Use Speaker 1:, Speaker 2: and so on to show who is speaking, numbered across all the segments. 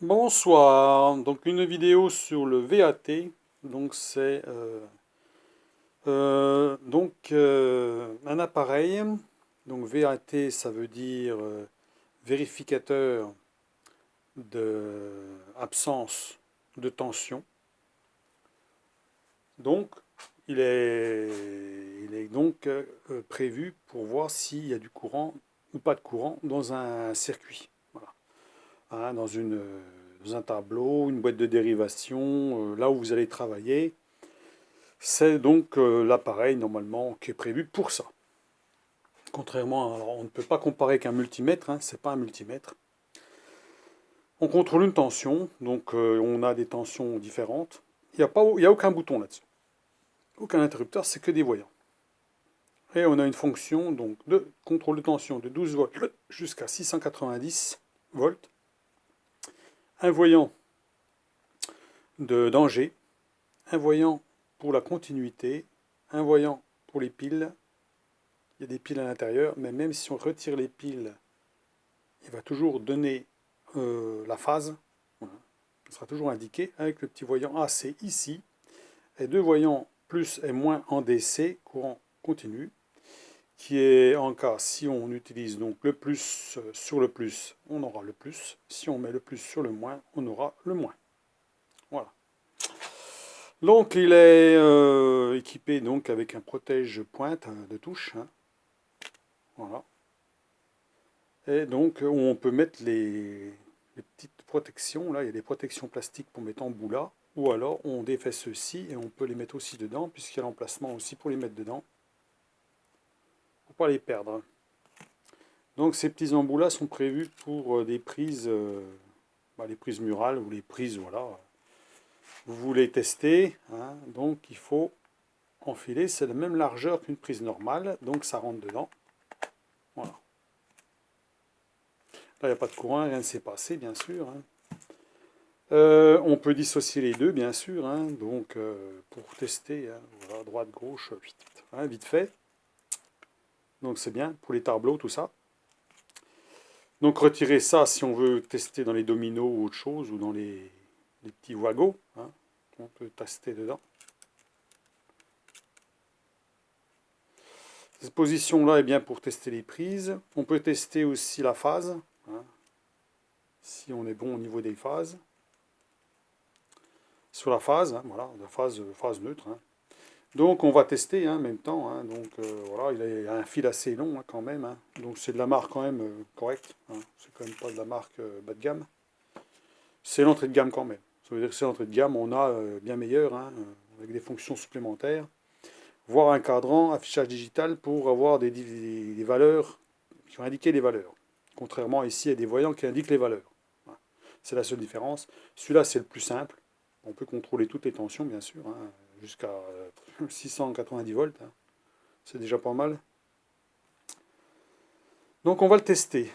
Speaker 1: Bonsoir, donc une vidéo sur le VAT, donc c'est un appareil, donc VAT ça veut dire vérificateur de absence de tension, donc il est donc prévu pour voir s'il y a du courant ou pas de courant dans un circuit. Voilà. Hein, dans un tableau, une boîte de dérivation, là où vous allez travailler. C'est donc l'appareil normalement qui est prévu pour ça. Contrairement, alors on ne peut pas comparer qu'un multimètre, hein, c'est pas un multimètre. On contrôle une tension, donc on a des tensions différentes. Il y a aucun bouton là-dessus, aucun interrupteur, c'est que des voyants. Et on a une fonction donc de contrôle de tension de 12 volts jusqu'à 690 volts. Un voyant de danger, un voyant pour la continuité, un voyant pour les piles. Il y a des piles à l'intérieur, mais même si on retire les piles, il va toujours donner la phase. Voilà. Il sera toujours indiqué avec le petit voyant AC ici, et deux voyants plus et moins en DC, courant continu, qui est en cas, si on utilise donc le plus sur le plus, on aura le plus. Si on met le plus sur le moins, on aura le moins. Voilà. Donc il est équipé donc avec un protège-pointe de touche. Hein. Voilà. Et donc on peut mettre les petites protections. Là, il y a des protections plastiques pour mettre en bout là. Ou alors on défait ceux-ci et on peut les mettre aussi dedans, puisqu'il y a l'emplacement aussi pour les mettre dedans. Pour ne pas les perdre. Donc ces petits embouts là sont prévus pour des prises, les prises murales ou les prises, voilà. Vous voulez tester, hein, donc il faut enfiler, c'est la même largeur qu'une prise normale, donc ça rentre dedans. Voilà. Là, il n'y a pas de courant, rien ne s'est passé, bien sûr. Hein. On peut dissocier les deux, bien sûr, hein, donc pour tester, hein, voilà, droite, gauche, hein, vite fait. Donc c'est bien pour les tableaux, tout ça. Donc retirer ça si on veut tester dans les dominos ou autre chose, ou dans les petits wagos, hein, on peut tester dedans. Cette position-là est bien pour tester les prises. On peut tester aussi la phase, hein, si on est bon au niveau des phases. Sur la phase, hein, voilà, la phase neutre. Hein. Donc on va tester hein, en même temps. Hein, donc voilà, il a un fil assez long hein, quand même. Hein. Donc c'est de la marque quand même correcte. Hein. C'est quand même pas de la marque bas de gamme. C'est l'entrée de gamme quand même. Ça veut dire que c'est l'entrée de gamme, on a bien meilleur, hein, avec des fonctions supplémentaires. Voire un cadran, affichage digital pour avoir des valeurs qui vont indiquer les valeurs. Contrairement ici, il y a des voyants qui indiquent les valeurs. Voilà. C'est la seule différence. Celui-là, c'est le plus simple. On peut contrôler toutes les tensions, bien sûr, hein, jusqu'à 690 volts. Hein. C'est déjà pas mal. Donc on va le tester.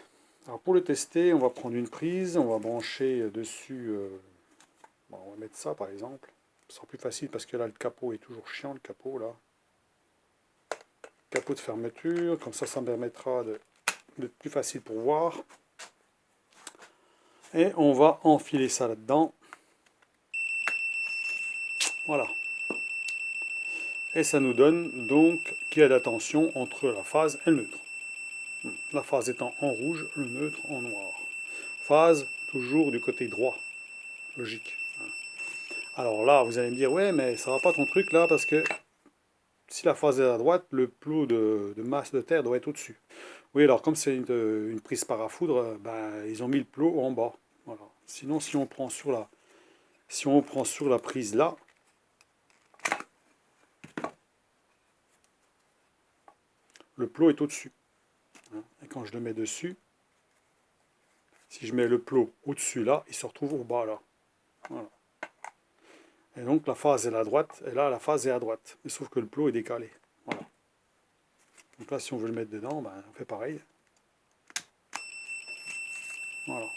Speaker 1: Alors pour le tester, on va prendre une prise, on va brancher dessus. On va mettre ça par exemple. Ce sera plus facile parce que là le capot est toujours chiant, le capot là. Capot de fermeture, comme ça me permettra d'être plus facile pour voir. Et on va enfiler ça là-dedans. Voilà. Et ça nous donne donc qu'il y a de la tension entre la phase et le neutre. La phase étant en rouge, le neutre en noir. Phase toujours du côté droit. Logique. Alors là, vous allez me dire, ouais, mais ça va pas ton truc là, parce que si la phase est à droite, le plot de masse de terre doit être au-dessus. Oui, alors comme c'est une prise parafoudre, ben, ils ont mis le plot en bas. Voilà. Sinon, si on prend sur la prise là, le plot est au-dessus. Et quand je le mets dessus, si je mets le plot au-dessus là, il se retrouve au bas là. Voilà. Et donc la phase est à droite, et là la phase est à droite. Mais sauf que le plot est décalé. Voilà. Donc là, si on veut le mettre dedans, ben, on fait pareil. Voilà.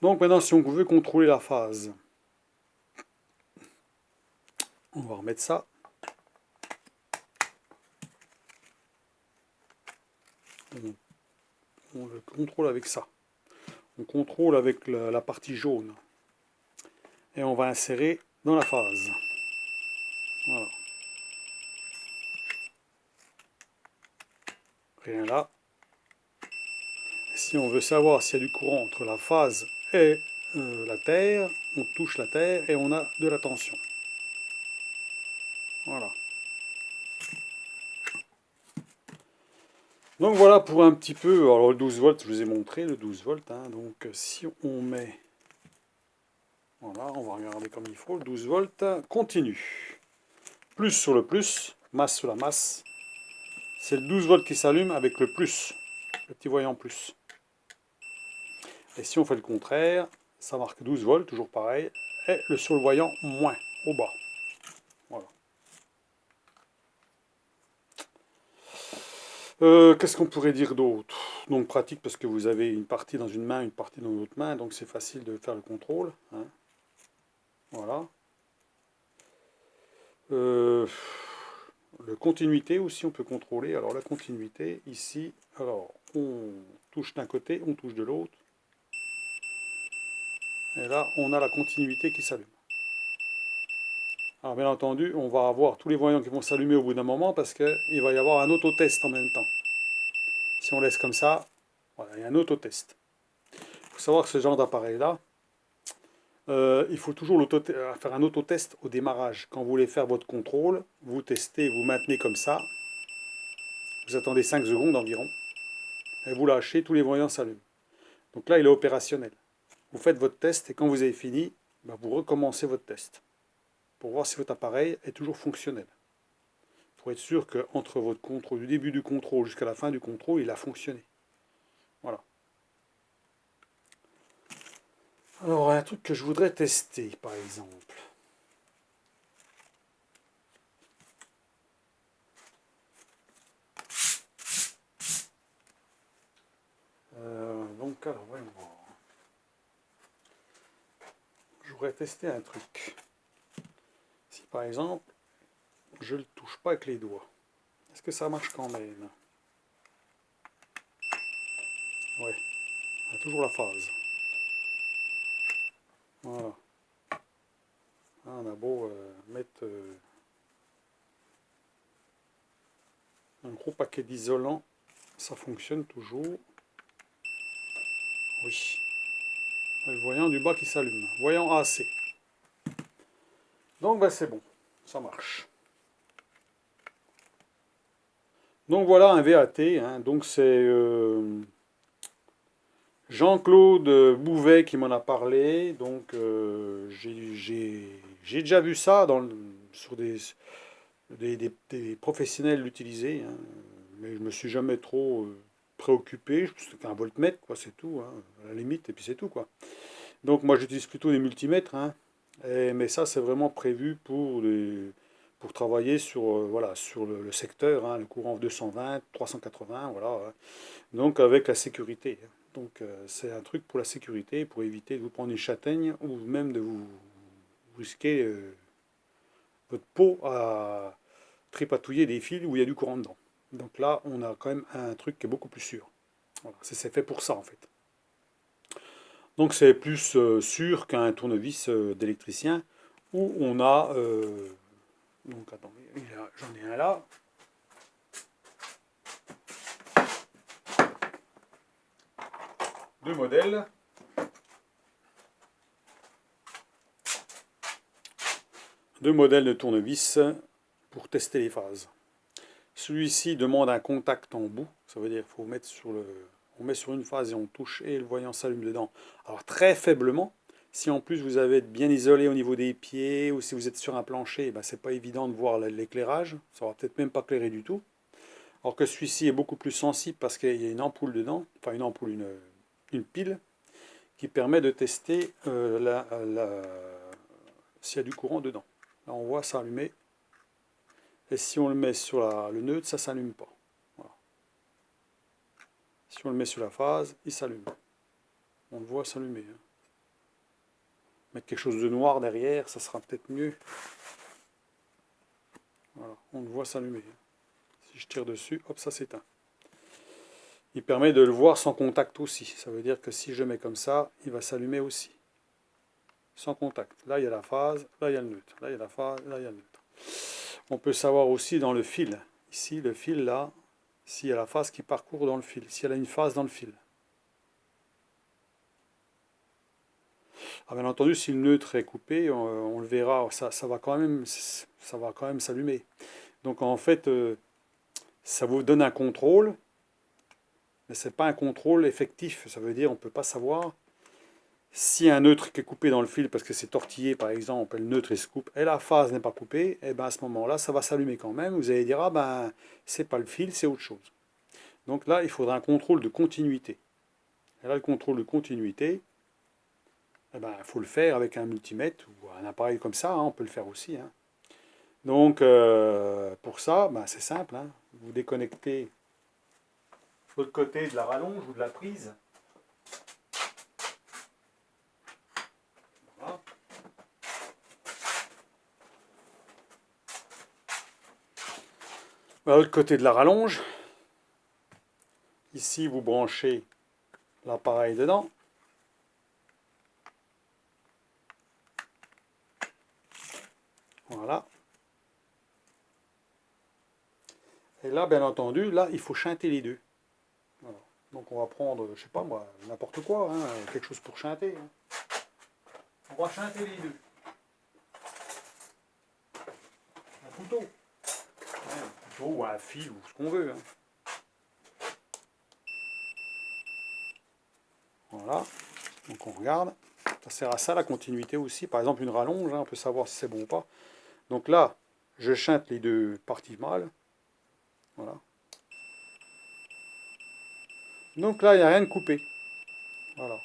Speaker 1: Donc maintenant, si on veut contrôler la phase, on va remettre ça. on le contrôle avec ça. On contrôle avec la partie jaune. Et on va insérer dans la phase. Voilà. Rien là. Et si on veut savoir s'il y a du courant entre la phase et la terre, on touche la terre et on a de la tension. Voilà. Donc voilà pour un petit peu, alors le 12 volts, je vous ai montré le 12 volts, hein, donc si on met, voilà, on va regarder comme il faut, le 12 volts, continue. Plus sur le plus, masse sur la masse, c'est le 12 volts qui s'allume avec le plus, le petit voyant plus. Et si on fait le contraire, ça marque 12 volts, toujours pareil, et le sur le voyant moins, au bas. Voilà. Qu'est-ce qu'on pourrait dire d'autre? Donc pratique parce que vous avez une partie dans une main, une partie dans l'autre main, donc c'est facile de faire le contrôle. Hein. Voilà. Le continuité aussi, on peut contrôler. Alors la continuité, ici, alors on touche d'un côté, on touche de l'autre. Et là, on a la continuité qui s'allume. Alors bien entendu, on va avoir tous les voyants qui vont s'allumer au bout d'un moment parce qu'il va y avoir un autotest en même temps. Si on laisse comme ça, voilà, il y a un autotest. Il faut savoir que ce genre d'appareil-là, il faut toujours faire un autotest au démarrage. Quand vous voulez faire votre contrôle, vous testez, vous maintenez comme ça. Vous attendez 5 secondes environ. Et vous lâchez, tous les voyants s'allument. Donc là, il est opérationnel. Vous faites votre test et quand vous avez fini, vous recommencez votre test. Pour voir si votre appareil est toujours fonctionnel. Pour être sûr qu'entre votre contrôle, du début du contrôle jusqu'à la fin du contrôle, il a fonctionné. Voilà. Alors, un truc que je voudrais tester, par exemple. Donc, alors, voyons voir. Je voudrais tester un truc. Si, par exemple, je ne le touche pas avec les doigts, est-ce que ça marche quand même? Ouais, on a toujours la phase. Voilà. On a beau mettre un gros paquet d'isolant, ça fonctionne toujours. Oui. Le voyant du bas qui s'allume. Voyant AC. Donc c'est bon, ça marche. Donc voilà un VAT. Hein. Donc c'est Jean-Claude Bouvet qui m'en a parlé. Donc j'ai déjà vu ça sur des professionnels l'utiliser. Hein. Mais je me suis jamais trop préoccupé. C'était un voltmètre, quoi, c'est tout. Hein, à la limite, et puis c'est tout, quoi. Donc moi j'utilise plutôt des multimètres. Hein. Mais ça c'est vraiment prévu pour travailler sur, voilà, sur le secteur, hein, le courant 220, 380, voilà. Hein. Donc avec la sécurité. Hein. Donc c'est un truc pour la sécurité, pour éviter de vous prendre une châtaigne ou même de vous risquer votre peau à tripatouiller des fils où il y a du courant dedans. Donc là, on a quand même un truc qui est beaucoup plus sûr. Voilà, c'est fait pour ça en fait. Donc c'est plus sûr qu'un tournevis d'électricien où on a... donc attendez, j'en ai un là. Deux modèles. Deux modèles de tournevis pour tester les phases. Celui-ci demande un contact en bout, ça veut dire qu'il faut mettre on met sur une phase et on touche et le voyant s'allume dedans. Alors très faiblement, si en plus vous avez bien isolé au niveau des pieds ou si vous êtes sur un plancher, c'est pas évident de voir l'éclairage, ça va peut-être même pas éclairer du tout. Alors que celui-ci est beaucoup plus sensible parce qu'il y a une ampoule dedans, enfin une ampoule, une pile, qui permet de tester s'il y a du courant dedans. Là on voit s'allumer. Et si on le met sur le neutre, ça ne s'allume pas. Voilà. Si on le met sur la phase, il s'allume. On le voit s'allumer. Hein. Mettre quelque chose de noir derrière, ça sera peut-être mieux. Voilà, on le voit s'allumer. Si je tire dessus, hop, ça s'éteint. il permet de le voir sans contact aussi. Ça veut dire que si je mets comme ça, il va s'allumer aussi. Sans contact. Là, il y a la phase, là, il y a le neutre. Là, il y a la phase, là, il y a le neutre. On peut savoir aussi dans le fil. Ici, le fil, là, s'il y a la phase qui parcourt dans le fil. S'il y a une phase dans le fil. Ah, bien entendu, si le neutre est coupé, on le verra. Ça va quand même s'allumer. Donc, en fait, ça vous donne un contrôle, mais ce n'est pas un contrôle effectif. Ça veut dire on ne peut pas savoir si un neutre qui est coupé dans le fil parce que c'est tortillé par exemple, le neutre il se coupe et la phase n'est pas coupée, et ben à ce moment-là ça va s'allumer quand même. Vous allez dire ah ben c'est pas le fil, c'est autre chose. Donc là il faudra un contrôle de continuité. Et là le contrôle de continuité, eh ben, il faut le faire avec un multimètre ou un appareil comme ça, hein, on peut le faire aussi. Hein. Donc pour ça, ben, c'est simple, hein. Vous déconnectez l'autre côté de la rallonge ou de la prise. Voilà. De l'autre côté de la rallonge, ici vous branchez l'appareil dedans. Voilà. Et là, bien entendu, là, il faut chanter les deux. Voilà. Donc on va prendre, je sais pas moi, n'importe quoi, hein, quelque chose pour chanter. Hein. On va chanter les deux. Un couteau. Ouais, un couteau ou un fil ou ce qu'on veut. Hein. Voilà. Donc on regarde. Ça sert à ça la continuité aussi. Par exemple une rallonge, hein, on peut savoir si c'est bon ou pas. Donc là, je chante les deux parties mâles. Voilà. Donc là, il n'y a rien de coupé. Voilà.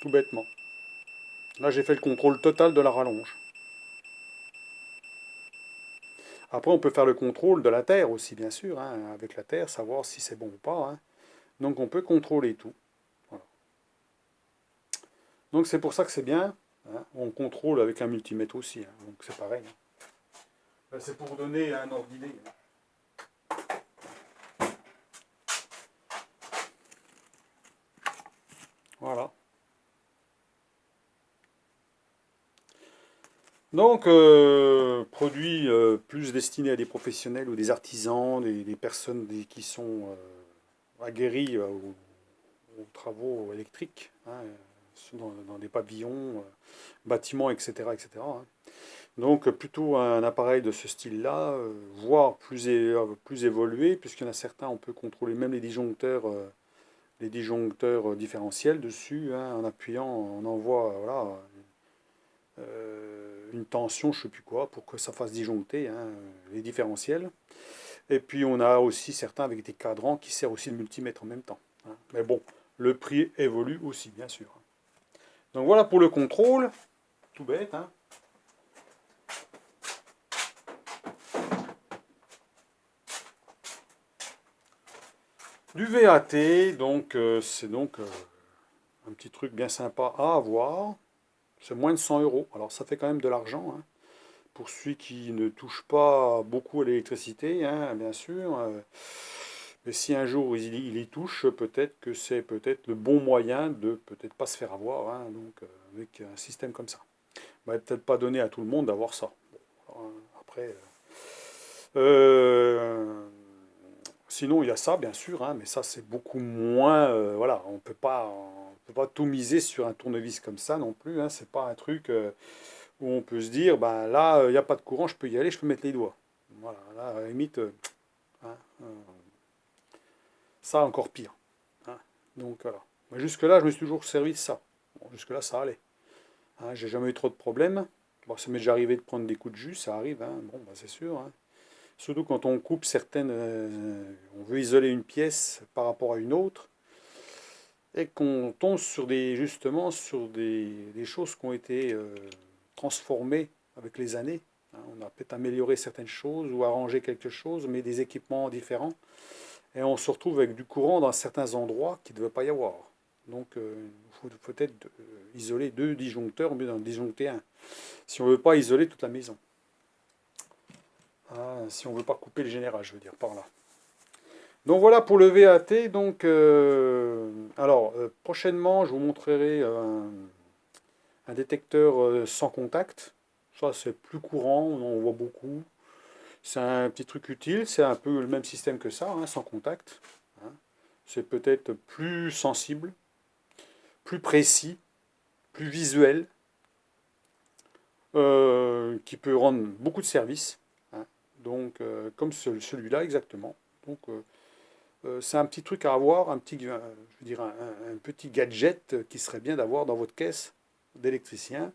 Speaker 1: Tout bêtement. Là, j'ai fait le contrôle total de la rallonge. Après, on peut faire le contrôle de la terre aussi, bien sûr, hein, avec la terre, savoir si c'est bon ou pas. Hein. Donc, on peut contrôler tout. Voilà. Donc, c'est pour ça que c'est bien. Hein. On contrôle avec un multimètre aussi. Hein. Donc, c'est pareil. Hein. C'est pour donner un ordre d'idée. Voilà. Donc, produits plus destinés à des professionnels ou des artisans, des personnes qui sont aguerries aux travaux électriques, hein, dans des pavillons, bâtiments, etc. etc. Hein. Donc, plutôt un appareil de ce style-là, voire plus évolué, puisqu'il y en a certains, on peut contrôler même les disjoncteurs différentiels dessus, hein, en appuyant, on envoie voilà, une tension, je ne sais plus quoi, pour que ça fasse disjoncter hein, les différentiels. Et puis on a aussi certains avec des cadrans qui servent aussi de multimètre en même temps. Hein. Mais bon, le prix évolue aussi, bien sûr. Donc voilà pour le contrôle, tout bête. Hein. Du VAT, donc c'est donc un petit truc bien sympa à avoir. C'est moins de 100 euros. Alors ça fait quand même de l'argent. Hein. Pour celui qui ne touche pas beaucoup à l'électricité, hein, bien sûr. Mais si un jour il y touche, peut-être que c'est peut-être le bon moyen de peut-être pas se faire avoir, hein, donc avec un système comme ça. Bah, peut-être pas donné à tout le monde d'avoir ça. Bon, alors, après, euh, sinon il y a ça bien sûr, hein, mais ça c'est beaucoup moins. Voilà, on peut pas tout miser sur un tournevis comme ça non plus. Hein, c'est pas un truc où on peut se dire, ben là, il n'y a pas de courant, je peux y aller, je peux mettre les doigts. Voilà, là, à la limite, hein, euh, ça encore pire. Hein. Donc voilà. Mais jusque-là, je me suis toujours servi de ça. Bon, jusque-là, ça allait. Hein, j'ai jamais eu trop de problèmes. Bon, ça m'est déjà arrivé de prendre des coups de jus, ça arrive, hein. Bon, ben, c'est sûr. Hein. Surtout quand on coupe certaines. On veut isoler une pièce par rapport à une autre. Et qu'on tombe sur justement sur des choses qui ont été transformées avec les années. Hein. On a peut-être amélioré certaines choses ou arrangé quelque chose, mais des équipements différents. Et on se retrouve avec du courant dans certains endroits qu'il ne devait pas y avoir. Donc il faut peut-être isoler deux disjoncteurs au lieu d'en disjoncter un. Si on ne veut pas isoler toute la maison. Ah, si on ne veut pas couper le général, je veux dire, par là. Donc voilà pour le VAT. Donc, prochainement, je vous montrerai un détecteur sans contact. Ça, c'est plus courant, on en voit beaucoup. C'est un petit truc utile, c'est un peu le même système que ça, hein, sans contact. Hein. C'est peut-être plus sensible, plus précis, plus visuel, qui peut rendre beaucoup de services. Hein. Donc, comme celui-là exactement. Donc, c'est un petit truc à avoir, je veux dire, un petit gadget qui serait bien d'avoir dans votre caisse d'électricien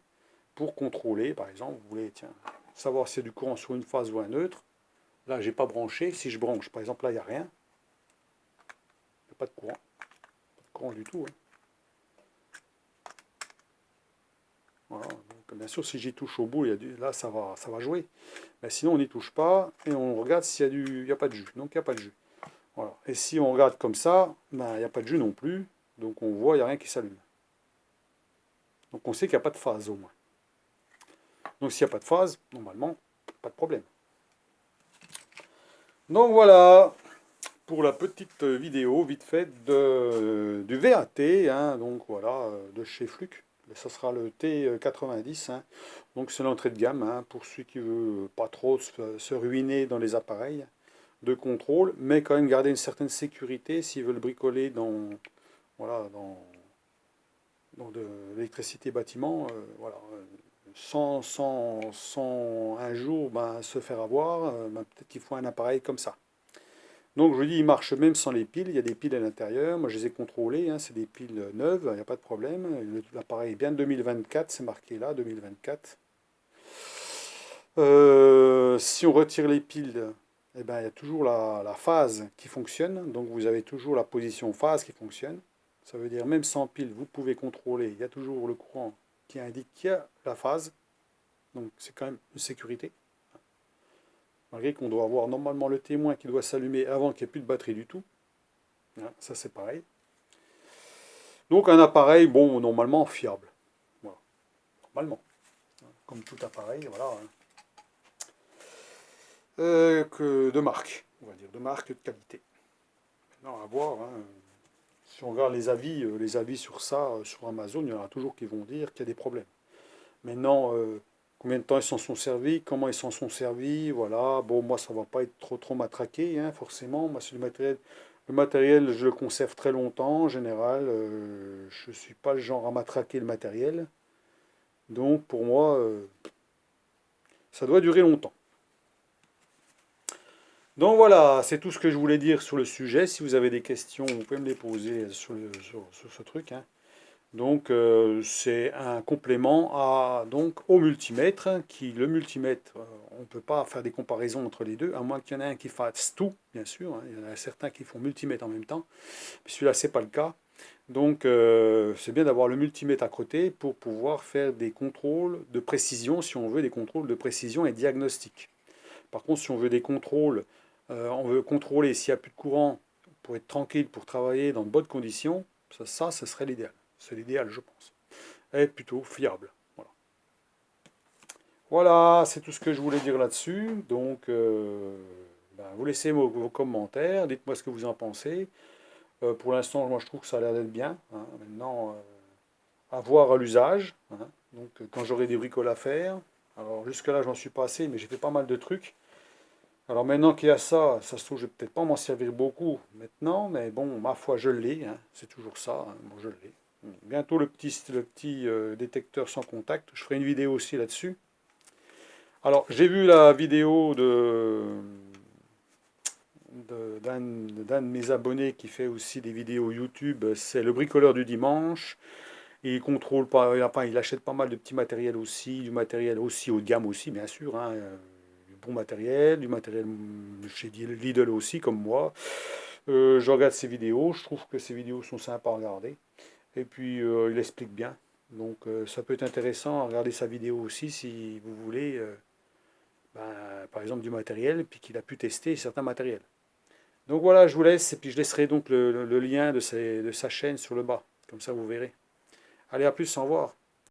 Speaker 1: pour contrôler, par exemple, vous voulez tiens, savoir s'il y a du courant sur une phase ou un autre. Là, j'ai pas branché. Si je branche, par exemple, là, il n'y a rien. Il n'y a pas de courant. Pas de courant du tout. Hein. Voilà. Donc, bien sûr, si j'y touche au bout, là, ça va jouer. Mais sinon, on n'y touche pas et on regarde s'il y a il n'y a pas de jus. Donc, il n'y a pas de jus. Voilà. Et si on regarde comme ça, ben, il n'y a pas de jus non plus. Donc, on voit, il n'y a rien qui s'allume. Donc, on sait qu'il n'y a pas de phase au moins. Donc, s'il n'y a pas de phase, normalement, pas de problème. Donc, voilà pour la petite vidéo vite fait du VAT, hein, donc voilà, de chez Fluke. Ça sera le T90, hein. Donc c'est l'entrée de gamme, hein, pour ceux qui ne veulent pas trop se ruiner dans les appareils de contrôle, mais quand même garder une certaine sécurité s'ils veulent bricoler voilà, dans de l'électricité bâtiment, voilà, sans un jour ben, se faire avoir, ben, peut-être qu'il faut un appareil comme ça. Donc je vous dis, il marche même sans les piles, il y a des piles à l'intérieur, moi je les ai contrôlées, hein, c'est des piles neuves, il n'y a pas de problème. L'appareil est bien de 2024, c'est marqué là, 2024. Si on retire les piles, eh ben, il y a toujours la phase qui fonctionne, donc vous avez toujours la position phase qui fonctionne. Ça veut dire même sans pile, vous pouvez contrôler, il y a toujours le courant qui indique qu'il y a la phase, donc c'est quand même une sécurité. Malgré qu'on doit avoir normalement le témoin qui doit s'allumer avant qu'il n'y ait plus de batterie du tout. Hein, ça c'est pareil. Donc un appareil, bon, normalement fiable. Voilà. Normalement. Comme tout appareil, voilà. Hein. De marque, on va dire, de marque, de qualité. Maintenant, à voir. Hein. Si on regarde les avis sur ça, sur Amazon, il y en a toujours qui vont dire qu'il y a des problèmes. Maintenant, combien de temps ils s'en sont servis, comment ils s'en sont servis, voilà. Bon, moi, ça ne va pas être trop matraqué, hein, forcément. Moi, c'est le matériel, je le conserve très longtemps, en général. Je ne suis pas le genre à matraquer le matériel. Donc, pour moi, ça doit durer longtemps. Donc voilà, c'est tout ce que je voulais dire sur le sujet. Si vous avez des questions, vous pouvez me les poser sur ce truc. Hein. Donc c'est un complément au multimètre, le multimètre, on ne peut pas faire des comparaisons entre les deux, à moins qu'il y en ait un qui fasse tout, bien sûr, hein. Il y en a certains qui font multimètre en même temps, mais celui-là c'est pas le cas. Donc c'est bien d'avoir le multimètre à côté pour pouvoir faire des contrôles de précision, si on veut des contrôles de précision et diagnostic. Par contre, si on veut des contrôles, on veut contrôler s'il n'y a plus de courant pour être tranquille, pour travailler dans de bonnes conditions, ce serait l'idéal. C'est l'idéal, je pense. Et plutôt fiable. Voilà, voilà c'est tout ce que je voulais dire là-dessus. Donc, ben, vous laissez vos commentaires, dites-moi ce que vous en pensez. Pour l'instant, moi, je trouve que ça a l'air d'être bien. Hein. Maintenant, à voir à l'usage. Hein. Donc, quand j'aurai des bricoles à faire. Alors, jusque-là, j'en suis passé, mais j'ai fait pas mal de trucs. Alors, maintenant qu'il y a ça, ça se trouve, je vais peut-être pas m'en servir beaucoup maintenant, mais bon, ma foi, je l'ai. Hein. C'est toujours ça. Hein. Bon, je l'ai. Bientôt le petit détecteur sans contact. Je ferai une vidéo aussi là-dessus. Alors, j'ai vu la vidéo d'un de mes abonnés qui fait aussi des vidéos YouTube. C'est le bricoleur du dimanche. Et il contrôle pas, il achète pas mal de petits matériels aussi, du matériel aussi haut de gamme aussi, bien sûr. Hein, du bon matériel, du matériel chez Lidl aussi, comme moi. Je regarde ses vidéos. Je trouve que ses vidéos sont sympas à regarder. Et puis il explique bien. Donc ça peut être intéressant à regarder sa vidéo aussi si vous voulez, ben, par exemple du matériel, et puis qu'il a pu tester certains matériels. Donc voilà, je vous laisse, et puis je laisserai donc le lien de sa chaîne sur le bas. Comme ça vous verrez. Allez, à plus, au revoir.